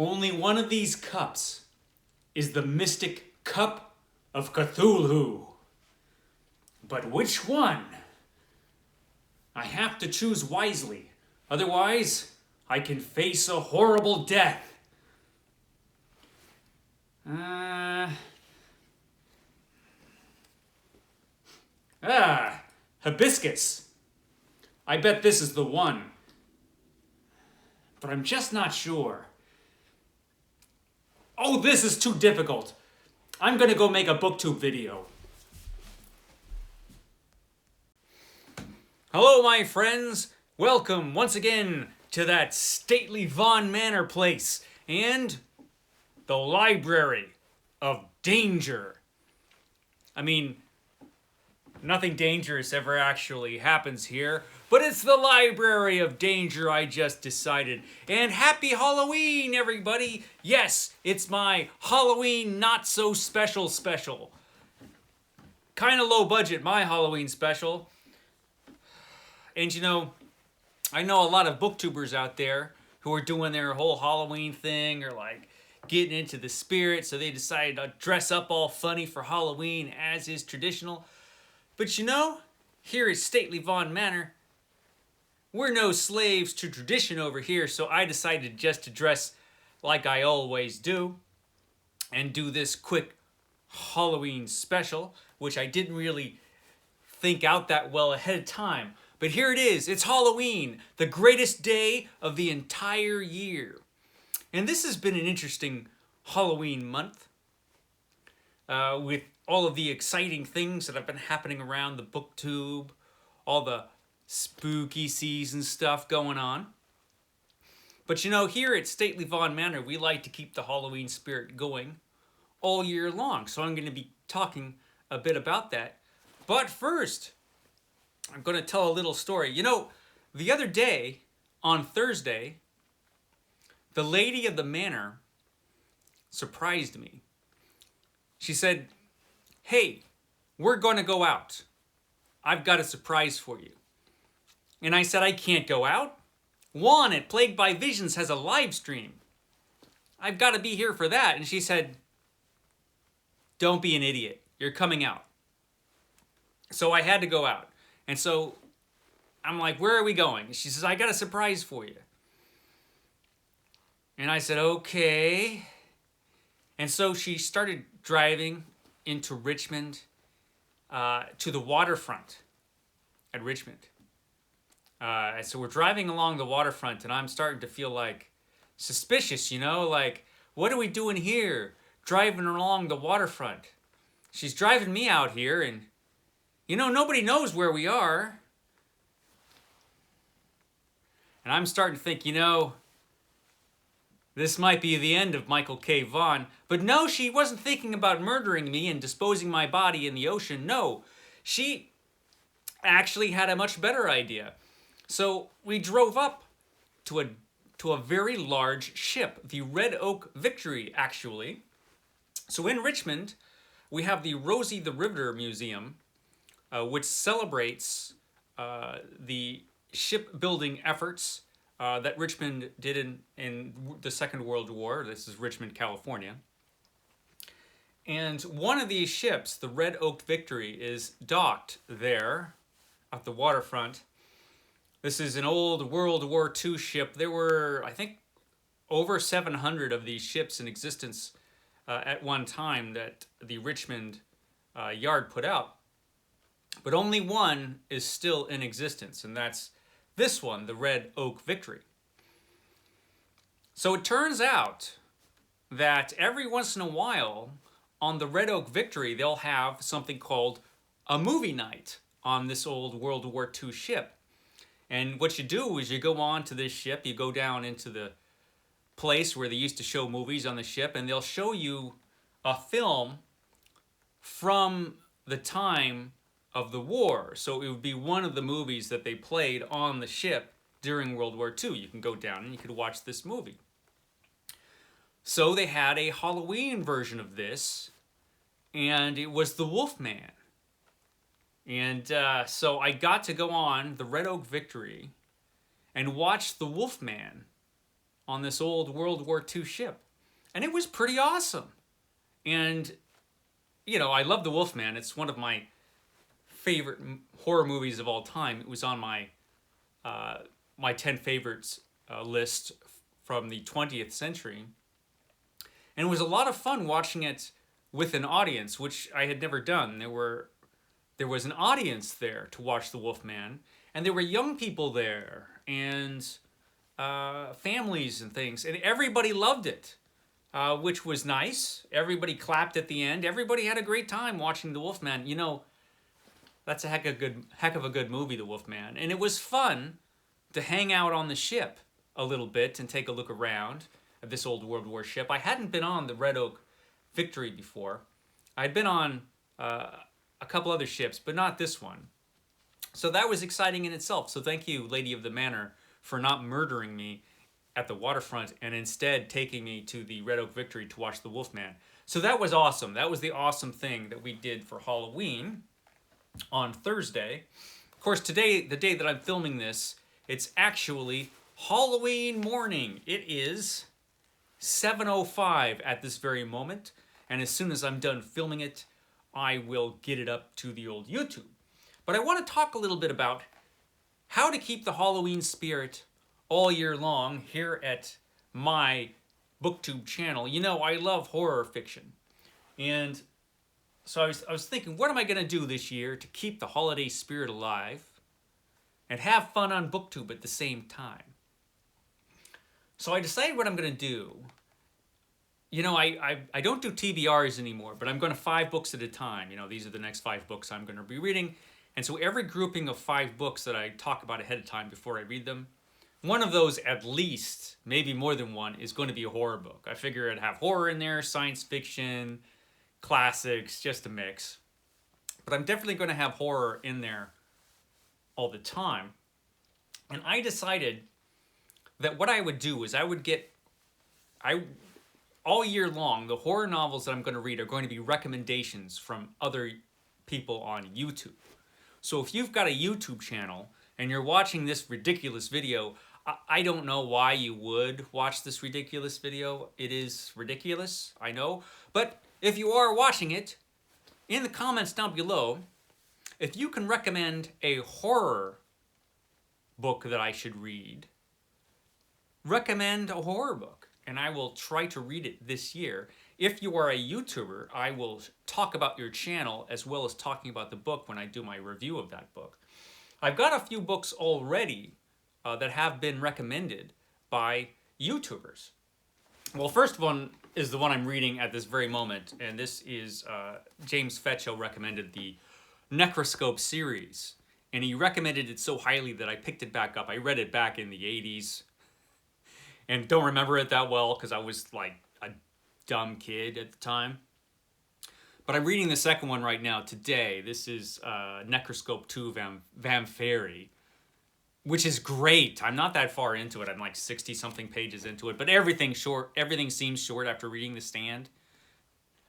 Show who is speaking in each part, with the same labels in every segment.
Speaker 1: Only one of these cups is the mystic cup of Cthulhu. But which one? I have to choose wisely. Otherwise, I can face a horrible death. Hibiscus. I bet this is the one. But I'm just not sure. Oh, this is too difficult. I'm gonna go make a booktube video. Hello, my friends. Welcome once again to that stately Vaughan Manor place and the Library of Danger. I mean, nothing dangerous ever actually happens here, but it's the Library of Danger, I just decided. And happy Halloween, everybody! Yes, it's my Halloween not so special. Kinda low budget, my Halloween special. And you know, I know a lot of booktubers out there who are doing their whole Halloween thing or like getting into the spirit, so they decided to dress up all funny for Halloween as is traditional. But you know, here at Stately Vaughan Manor, we're no slaves to tradition over here, so I decided just to dress like I always do and do this quick Halloween special, which I didn't really think out that well ahead of time. But here it is, it's Halloween, the greatest day of the entire year. And this has been an interesting Halloween month with all of the exciting things that have been happening around the booktube, all the spooky season stuff going on. But you know, here at Stately Vaughan Manor, we like to keep the Halloween spirit going all year long. So I'm going to be talking a bit about that. But first, I'm going to tell a little story. You know, the other day, on Thursday, the lady of the manor surprised me. She said, "Hey, we're going to go out. I've got a surprise for you." And I said, "I can't go out. Juan at Plagued by Visions has a live stream. I've got to be here for that." And she said, "Don't be an idiot. You're coming out." So I had to go out. And so I'm like, "Where are we going?" And she says, "I got a surprise for you." And I said, "Okay." And so she started driving into Richmond, to the waterfront at Richmond. So we're driving along the waterfront, and I'm starting to feel like suspicious, you know? Like, what are we doing here, driving along the waterfront? She's driving me out here, and, you know, nobody knows where we are. And I'm starting to think, you know, this might be the end of Michael K. Vaughan. But no, she wasn't thinking about murdering me and disposing my body in the ocean. No, she actually had a much better idea. So we drove up to a very large ship, the Red Oak Victory, actually. So in Richmond, we have the Rosie the Riveter Museum, which celebrates the shipbuilding efforts that Richmond did in the Second World War. This is Richmond, California. And one of these ships, the Red Oak Victory, is docked there at the waterfront. This is an old World War II ship. There were, I think, over 700 of these ships in existence at one time that the Richmond yard put out. But only one is still in existence, and that's this one, the Red Oak Victory. So it turns out that every once in a while on the Red Oak Victory, they'll have something called a movie night on this old World War II ship. And what you do is you go on to this ship, you go down into the place where they used to show movies on the ship, and they'll show you a film from the time of the war. So it would be one of the movies that they played on the ship during World War II. You can go down and you could watch this movie. So they had a Halloween version of this, and it was the Wolfman. And so I got to go on the Red Oak Victory and watch the Wolfman on this old World War II ship. And it was pretty awesome. And, you know, I love The Wolfman. It's one of my favorite horror movies of all time. It was on my 10 favorites list from the 20th century. And it was a lot of fun watching it with an audience, which I had never done. There was an audience there to watch The Wolfman, and there were young people there, and families and things, and everybody loved it, which was nice. Everybody clapped at the end. Everybody had a great time watching The Wolfman. You know, that's a heck of a good movie, The Wolfman, and it was fun to hang out on the ship a little bit and take a look around at this old World War ship. I hadn't been on the Red Oak Victory before. I'd been on a couple other ships, but not this one. So that was exciting in itself. So thank you, Lady of the Manor, for not murdering me at the waterfront and instead taking me to the Red Oak Victory to watch The Wolfman. So that was awesome. That was the awesome thing that we did for Halloween on Thursday. Of course, today, the day that I'm filming this, it's actually Halloween morning. It is 7:05 at this very moment. And as soon as I'm done filming it, I will get it up to the old YouTube. But I want to talk a little bit about how to keep the Halloween spirit all year long here at my BookTube channel. You know, I love horror fiction. And so I was thinking, what am I going to do this year to keep the holiday spirit alive and have fun on BookTube at the same time? So I decided what I'm going to do. You know, I don't do TBRs anymore, but I'm going to 5 books at a time. You know, these are the next 5 books I'm going to be reading. And so every grouping of 5 books that I talk about ahead of time before I read them, one of those at least, maybe more than one, is going to be a horror book. I figure I'd have horror in there, science fiction, classics, just a mix. But I'm definitely going to have horror in there all the time. And I decided that what I would do is all year long, the horror novels that I'm going to read are going to be recommendations from other people on YouTube. So if you've got a YouTube channel and you're watching this ridiculous video, I don't know why you would watch this ridiculous video. It is ridiculous, I know. But if you are watching it, in the comments down below, if you can recommend a horror book that I should read, recommend a horror book. And I will try to read it this year. If you are a YouTuber, I will talk about your channel as well as talking about the book when I do my review of that book. I've got a few books already that have been recommended by YouTubers. Well, first one is the one I'm reading at this very moment, and this is James Fetcho recommended the Necroscope series. And he recommended it so highly that I picked it back up. I read it back in the 80s. And don't remember it that well because I was like a dumb kid at the time. But I'm reading the second one right now today. This is Necroscope 2 Vampiri, which is great. I'm not that far into it. I'm like 60-something pages into it. But everything's short. Everything seems short after reading The Stand.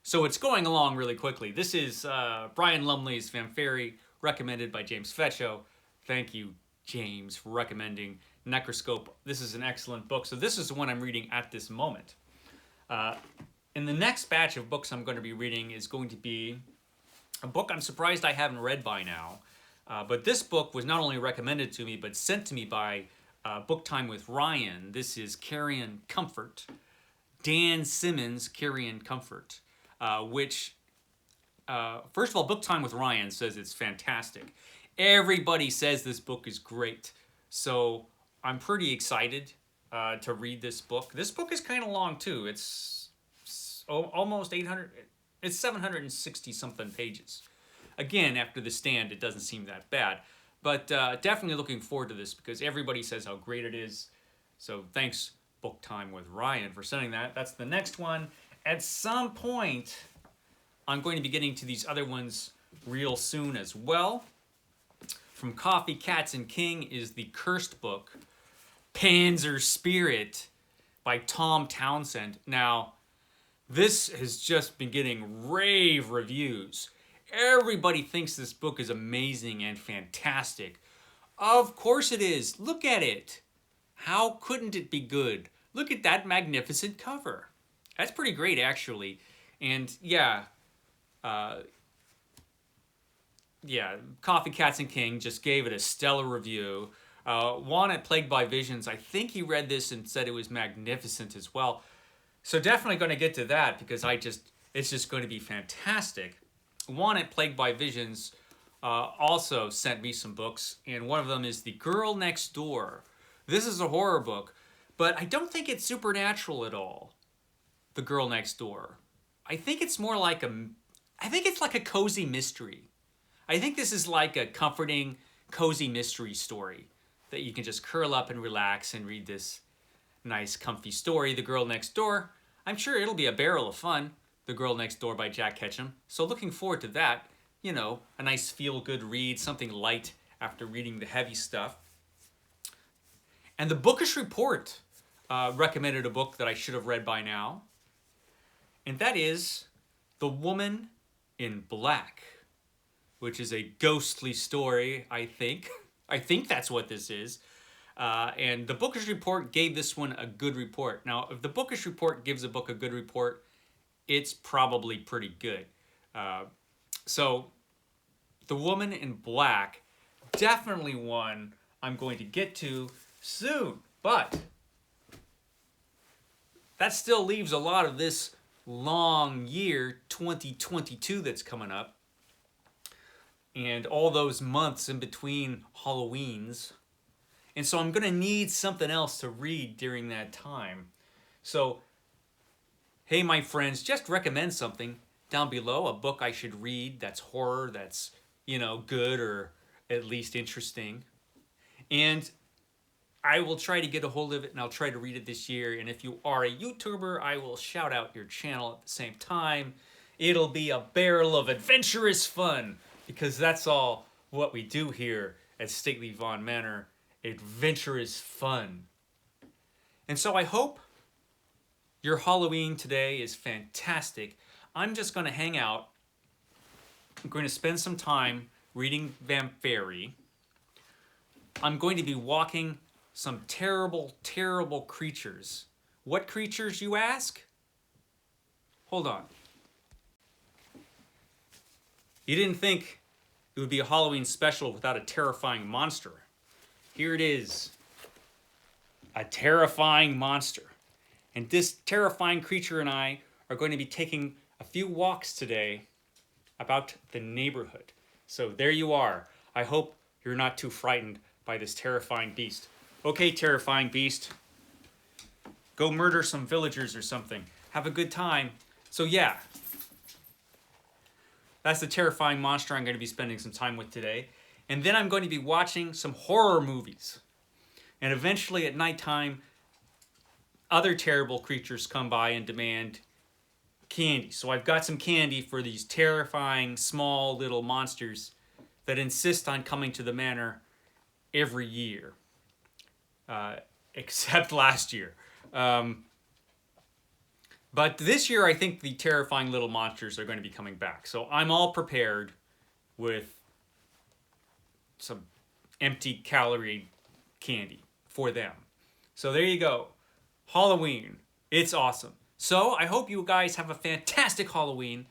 Speaker 1: So it's going along really quickly. This is Brian Lumley's Vampiri, recommended by James Fetcho. Thank you, James, for recommending Necroscope. This is an excellent book. So this is the one I'm reading at this moment. And the next batch of books I'm going to be reading is going to be a book I'm surprised I haven't read by now. But this book was not only recommended to me, but sent to me by Book Time with Ryan. This is Carrion Comfort. Dan Simmons' Carrion Comfort. Which, first of all, Book Time with Ryan says it's fantastic. Everybody says this book is great. So I'm pretty excited to read this book. This book is kind of long too. It's almost 800, it's 760 something pages. Again, after The Stand, it doesn't seem that bad. But definitely looking forward to this because everybody says how great it is. So thanks, Book Time with Ryan, for sending that. That's the next one. At some point, I'm going to be getting to these other ones real soon as well. From Coffee, Cats, and King is the cursed book, Panzer Spirit by Tom Townsend. Now, this has just been getting rave reviews. Everybody thinks this book is amazing and fantastic. Of course it is. Look at it. How couldn't it be good? Look at that magnificent cover. That's pretty great, actually. And yeah, uh, yeah, Coffee Cats and King just gave it a stellar review. Juan at Plagued by Visions, I think he read this and said it was magnificent as well. So definitely going to get to that because it's just going to be fantastic. Juan at Plagued by Visions also sent me some books, and one of them is The Girl Next Door. This is a horror book, but I don't think it's supernatural at all. The Girl Next Door. I think it's more like I think it's like a cozy mystery. I think this is like a comforting, cozy mystery story that you can just curl up and relax and read this nice, comfy story, The Girl Next Door. I'm sure it'll be a barrel of fun, The Girl Next Door by Jack Ketchum. So looking forward to that. You know, a nice feel-good read, something light after reading the heavy stuff. And the Bookish Report recommended a book that I should have read by now. And that is The Woman in Black, which is a ghostly story, I think. I think that's what this is. And the Bookish Report gave this one a good report. Now, if the Bookish Report gives a book a good report, it's probably pretty good. So, The Woman in Black, definitely one I'm going to get to soon. But that still leaves a lot of this long year, 2022, that's coming up. And all those months in between Halloweens. And so I'm going to need something else to read during that time. So, hey, my friends, just recommend something down below, a book I should read that's horror, that's, you know, good or at least interesting. And I will try to get a hold of it and I'll try to read it this year. And if you are a YouTuber, I will shout out your channel at the same time. It'll be a barrel of adventurous fun because that's all what we do here at Stately Vaughan Manor. Adventurous fun. And so I hope your Halloween today is fantastic. I'm just going to hang out. I'm going to spend some time reading Vampiri. I'm going to be walking some terrible, terrible creatures. What creatures, you ask? Hold on. You didn't think it would be a Halloween special without a terrifying monster. Here it is. A terrifying monster. And this terrifying creature and I are going to be taking a few walks today about the neighborhood. So there you are. I hope you're not too frightened by this terrifying beast. Okay, terrifying beast. Go murder some villagers or something. Have a good time. So yeah, that's the terrifying monster I'm going to be spending some time with today. And then I'm going to be watching some horror movies. And eventually at nighttime, other terrible creatures come by and demand candy. So I've got some candy for these terrifying, small little monsters that insist on coming to the manor every year. Except last year. But this year, I think the terrifying little monsters are going to be coming back. So I'm all prepared with some empty calorie candy for them. So there you go. Halloween. It's awesome. So I hope you guys have a fantastic Halloween.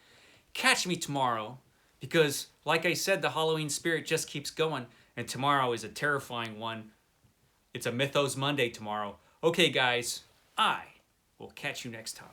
Speaker 1: Catch me tomorrow because, like I said, the Halloween spirit just keeps going. And tomorrow is a terrifying one. It's a Mythos Monday tomorrow. Okay, guys, I will catch you next time.